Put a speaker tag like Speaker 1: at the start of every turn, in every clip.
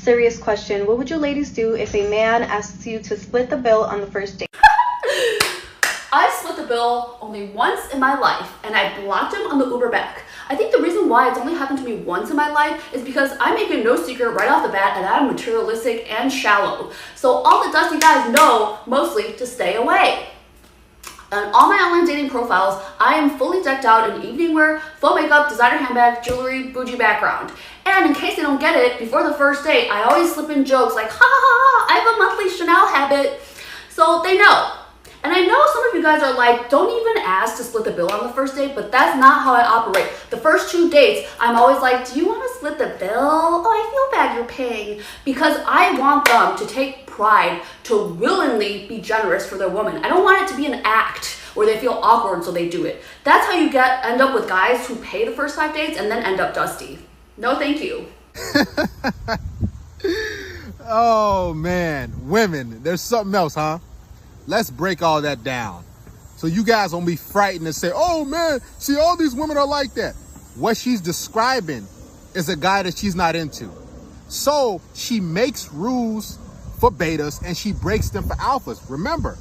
Speaker 1: serious question. What would you ladies do if a man asks you to split the bill on the first date?
Speaker 2: I split the bill only once in my life, and I blocked him on the Uber back. I think the reason why it's only happened to me once in my life is because I make it no secret right off the bat that I'm materialistic and shallow. So all the dusty guys know mostly to stay away. On all my online dating profiles, I am fully decked out in evening wear, full makeup, designer handbag, jewelry, bougie background. And in case they don't get it, before the first date, I always slip in jokes like, ha ha ha, I have a monthly Chanel habit. So they know. And I know some of you guys are like, don't even ask to split the bill on the first date, but that's not how I operate. The first 2 dates, I'm always like, do you want to split the bill? Oh, I feel bad you're paying. Because I want them to take pride, to willingly be generous for their woman. I don't want it to be an act where they feel awkward so they do it. That's how you end up with guys who pay the first 5 dates and then end up dusty. No, thank you.
Speaker 3: Oh man, women, there's something else, huh? Let's break all that down. So you guys won't be frightened and say, oh man, see, all these women are like that. What she's describing is a guy that she's not into. So she makes rules for betas and she breaks them for alphas. Remember,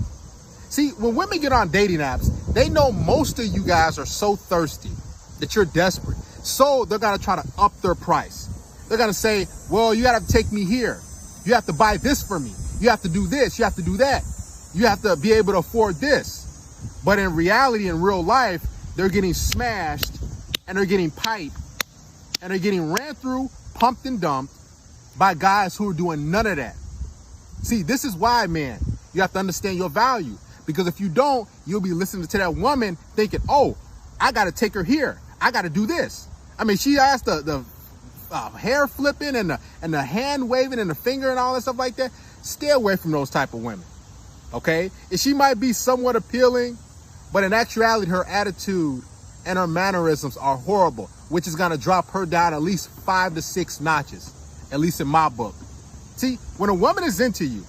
Speaker 3: see, when women get on dating apps, they know most of you guys are so thirsty that you're desperate. So they're gonna try to up their price. They're gonna say, well, you gotta take me here. You have to buy this for me. You have to do this, you have to do that. You have to be able to afford this. But in reality, in real life, they're getting smashed and they're getting piped and they're getting ran through, pumped and dumped by guys who are doing none of that. See, this is why, man, you have to understand your value. Because if you don't, you'll be listening to that woman thinking, oh, I got to take her here. I got to do this. I mean, she has the hair flipping and the hand waving and the finger and all that stuff like that. Stay away from those type of women. Okay, and she might be somewhat appealing, but in actuality, her attitude and her mannerisms are horrible, which is gonna drop her down at least 5 to 6 notches, at least in my book. See, when a woman is into you,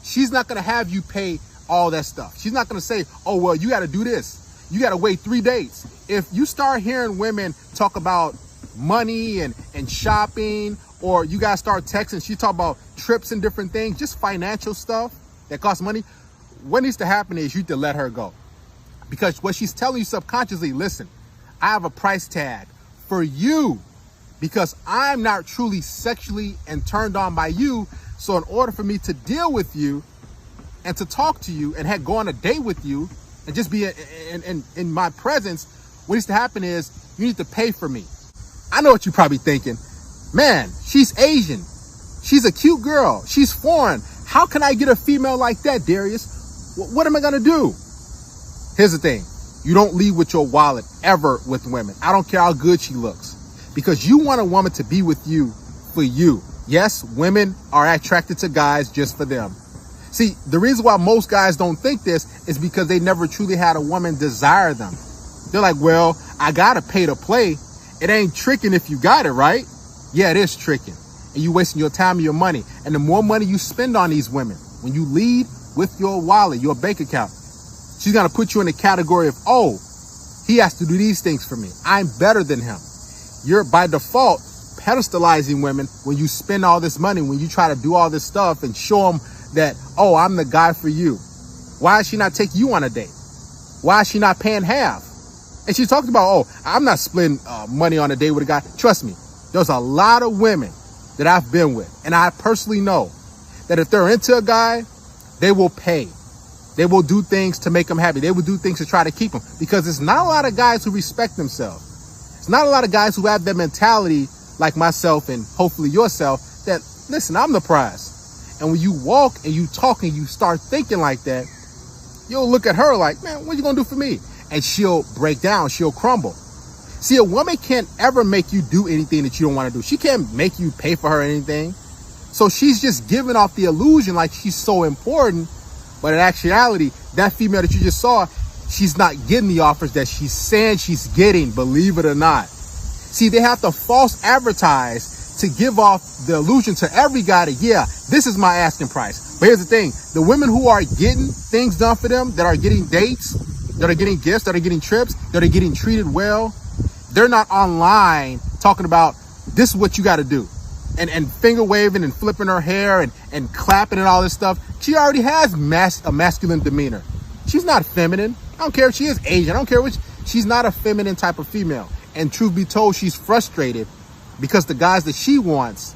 Speaker 3: she's not gonna have you pay all that stuff. She's not gonna say, oh, well, you gotta do this. You gotta wait 3 dates. If you start hearing women talk about money and shopping, or you guys start texting, she talk about trips and different things, just financial stuff that costs money, what needs to happen is you need to let her go. Because what she's telling you subconsciously, listen, I have a price tag for you because I'm not truly sexually and turned on by you. So in order for me to deal with you and to talk to you and go on a date with you and just be in my presence, what needs to happen is you need to pay for me. I know what you're probably thinking. Man, she's Asian. She's a cute girl. She's foreign. How can I get a female like that, Darius? What am I gonna do? Here's the thing. You don't leave with your wallet ever with women. I don't care how good she looks. Because you want a woman to be with you for you. Yes, women are attracted to guys just for them. See, the reason why most guys don't think this is because they never truly had a woman desire them. They're like, well, I gotta pay to play. It ain't tricking if you got it, right? Yeah, it is tricking. And you wasting your time and your money. And the more money you spend on these women, when you lead with your wallet, your bank account, she's gonna put you in the category of, oh, he has to do these things for me. I'm better than him. You're by default pedestalizing women when you spend all this money, when you try to do all this stuff and show them that, oh, I'm the guy for you. Why is she not taking you on a date? Why is she not paying half? And she talked about, oh, I'm not splitting money on a date with a guy. Trust me, there's a lot of women that I've been with, and I personally know that if they're into a guy, they will pay. They will do things to make them happy. They will do things to try to keep them, because there's not a lot of guys who respect themselves. It's not a lot of guys who have that mentality like myself and hopefully yourself that, listen, I'm the prize. And when you walk and you talk and you start thinking like that, you'll look at her like, man, what are you gonna do for me? And she'll break down, she'll crumble. See, a woman can't ever make you do anything that you don't want to do. She can't make you pay for her anything. So she's just giving off the illusion like she's so important. But in actuality, that female that you just saw, she's not getting the offers that she's saying she's getting, believe it or not. See, they have to false advertise to give off the illusion to every guy that, yeah, this is my asking price. But here's the thing. The women who are getting things done for them, that are getting dates, that are getting gifts, that are getting trips, that are getting treated well, they're not online talking about, this is what you got to do. and finger waving and flipping her hair and clapping and all this stuff, she already has a masculine demeanor. She's not feminine. I don't care if she is Asian. I don't care which. She's not a feminine type of female. And truth be told, she's frustrated because the guys that she wants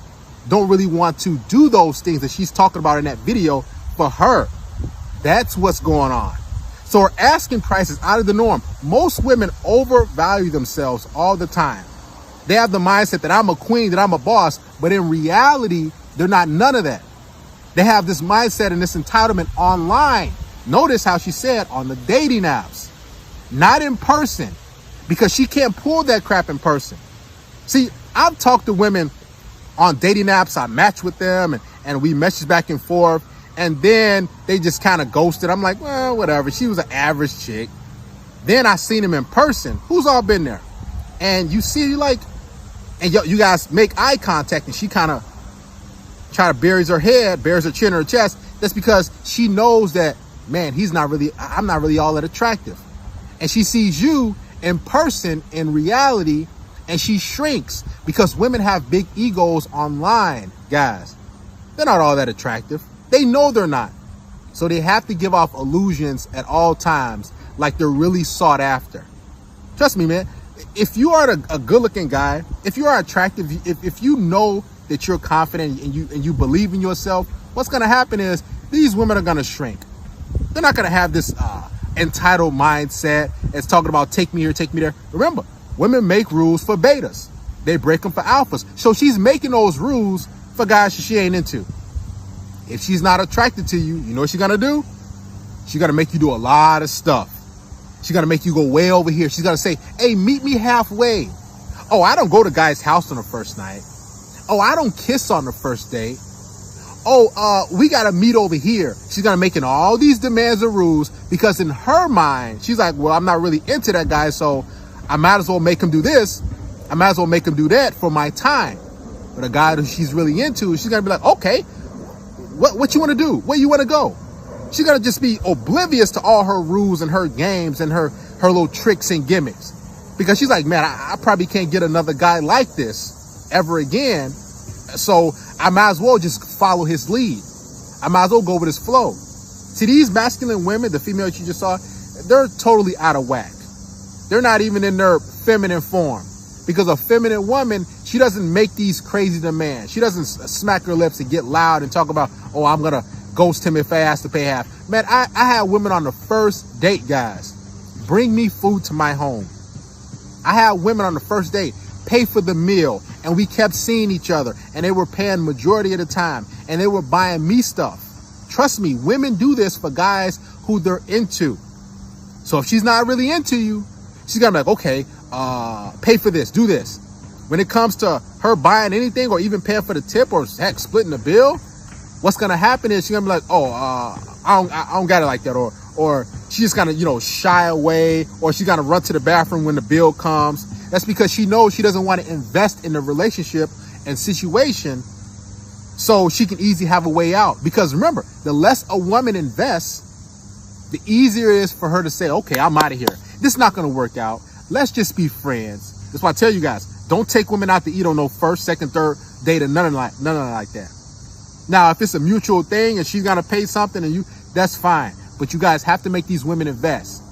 Speaker 3: don't really want to do those things that she's talking about in that video for her. That's what's going on. So her asking price is out of the norm. Most women overvalue themselves all the time. They have the mindset that I'm a queen, that I'm a boss, but in reality, they're not none of that. They have this mindset and this entitlement online. Notice how she said on the dating apps, not in person, because she can't pull that crap in person. See, I've talked to women on dating apps. I match with them and we message back and forth. And then they just kind of ghosted. I'm like, well, whatever. She was an average chick. Then I seen him in person. Who's all been there? And you see, like, and you guys make eye contact and she kind of try to buries her chin in her chest. That's because she knows that, man, I'm not really all that attractive. And she sees you in person in reality and she shrinks because women have big egos online, guys. They're not all that attractive. They know they're not. So they have to give off illusions at all times like they're really sought after. Trust me, man. If you are a good-looking guy, if you are attractive, if you know that you're confident and you believe in yourself, what's going to happen is these women are going to shrink. They're not going to have this entitled mindset that's talking about take me here, take me there. Remember, women make rules for betas. They break them for alphas. So she's making those rules for guys she ain't into. If she's not attracted to you, you know what she's going to do? She's going to make you do a lot of stuff. She's going to make you go way over here. She's going to say, hey, meet me halfway. Oh, I don't go to guys' house on the first night. Oh, I don't kiss on the first date. Oh, we got to meet over here. She's going to make all these demands and rules because in her mind, she's like, well, I'm not really into that guy, so I might as well make him do this. I might as well make him do that for my time. But a guy that she's really into, she's going to be like, okay, what you want to do? Where you want to go? She's going to just be oblivious to all her rules and her games and her little tricks and gimmicks. Because she's like, man, I probably can't get another guy like this ever again. So I might as well just follow his lead. I might as well go with his flow. See, these masculine women, the females you just saw, they're totally out of whack. They're not even in their feminine form. Because a feminine woman, she doesn't make these crazy demands. She doesn't smack her lips and get loud and talk about, oh, I'm going to ghost him if I ask to pay half. Man, I had women on the first date, guys, bring me food to my home. I had women on the first date pay for the meal, and we kept seeing each other, and they were paying majority of the time, and they were buying me stuff. Trust me, women do this for guys who they're into. So if she's not really into you, she's going to be like, okay, pay for this, do this. When it comes to her buying anything or even paying for the tip or heck, splitting the bill, what's going to happen is she's going to be like, oh, I don't got it like that. Or she's just going to, shy away, or she's going to run to the bathroom when the bill comes. That's because she knows she doesn't want to invest in the relationship and situation so she can easily have a way out. Because remember, the less a woman invests, the easier it is for her to say, okay, I'm out of here. This is not going to work out. Let's just be friends. That's why I tell you guys, don't take women out to eat on no first, second, third date and none of like that. Now, if it's a mutual thing and she's going to pay something and that's fine. But you guys have to make these women invest,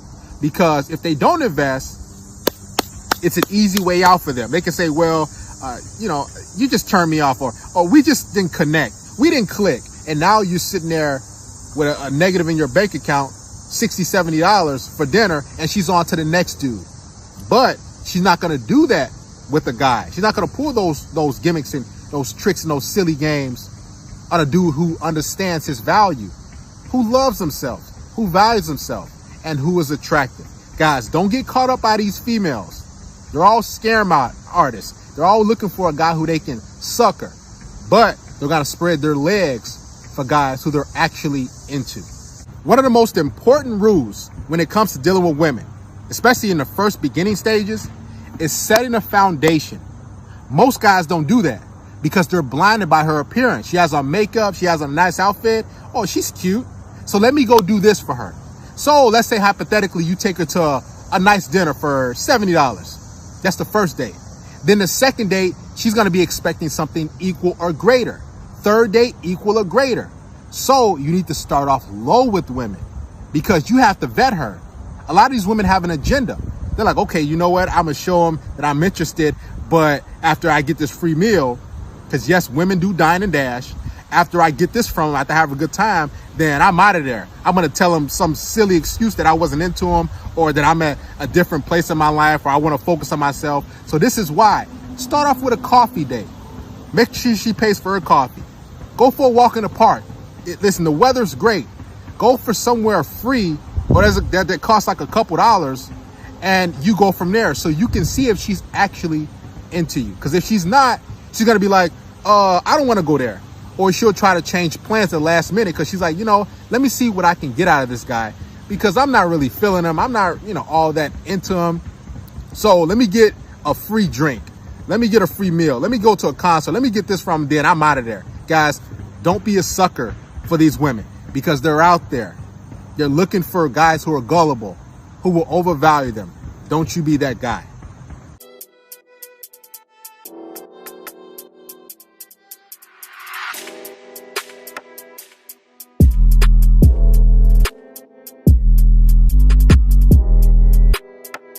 Speaker 3: because if they don't invest, it's an easy way out for them. They can say, well, you just turned me off, or we just didn't connect. We didn't click. And now you're sitting there with a negative in your bank account, $60, $70 for dinner, and she's on to the next dude. But she's not going to do that with a guy. She's not going to pull those gimmicks and those tricks and those silly games on a dude who understands his value, who loves himself, who values himself, and who is attractive. Guys, don't get caught up by these females. They're all scam artists. They're all looking for a guy who they can sucker, but they're going to spread their legs for guys who they're actually into. One of the most important rules when it comes to dealing with women, especially in the first beginning stages, is setting a foundation. Most guys don't do that because they're blinded by her appearance. She has on makeup. She has a nice outfit. Oh, she's cute. So let me go do this for her. So let's say hypothetically you take her to a nice dinner for $70. That's the first date. Then the second date, she's going to be expecting something equal or greater. Third date, equal or greater. So you need to start off low with women because you have to vet her. A lot of these women have an agenda. They're like, okay, you know what? I'm going to show them that I'm interested. But after I get this free meal, because yes, women do dine and dash. After I get this from them, after I have a good time, then I'm out of there. I'm going to tell them some silly excuse that I wasn't into them or that I'm at a different place in my life or I want to focus on myself. So this is why. Start off with a coffee date. Make sure she pays for her coffee. Go for a walk in the park. Listen, the weather's great. Go for somewhere free or that costs like a couple dollars and you go from there so you can see if she's actually into you. Because if she's not, she's going to be like, I don't want to go there. Or she'll try to change plans at the last minute because she's like, let me see what I can get out of this guy because I'm not really feeling him. I'm not, all that into him. So let me get a free drink. Let me get a free meal. Let me go to a concert. Let me get this from then I'm out of there. Guys, don't be a sucker for these women because they're out there. They're looking for guys who are gullible, who will overvalue them. Don't you be that guy.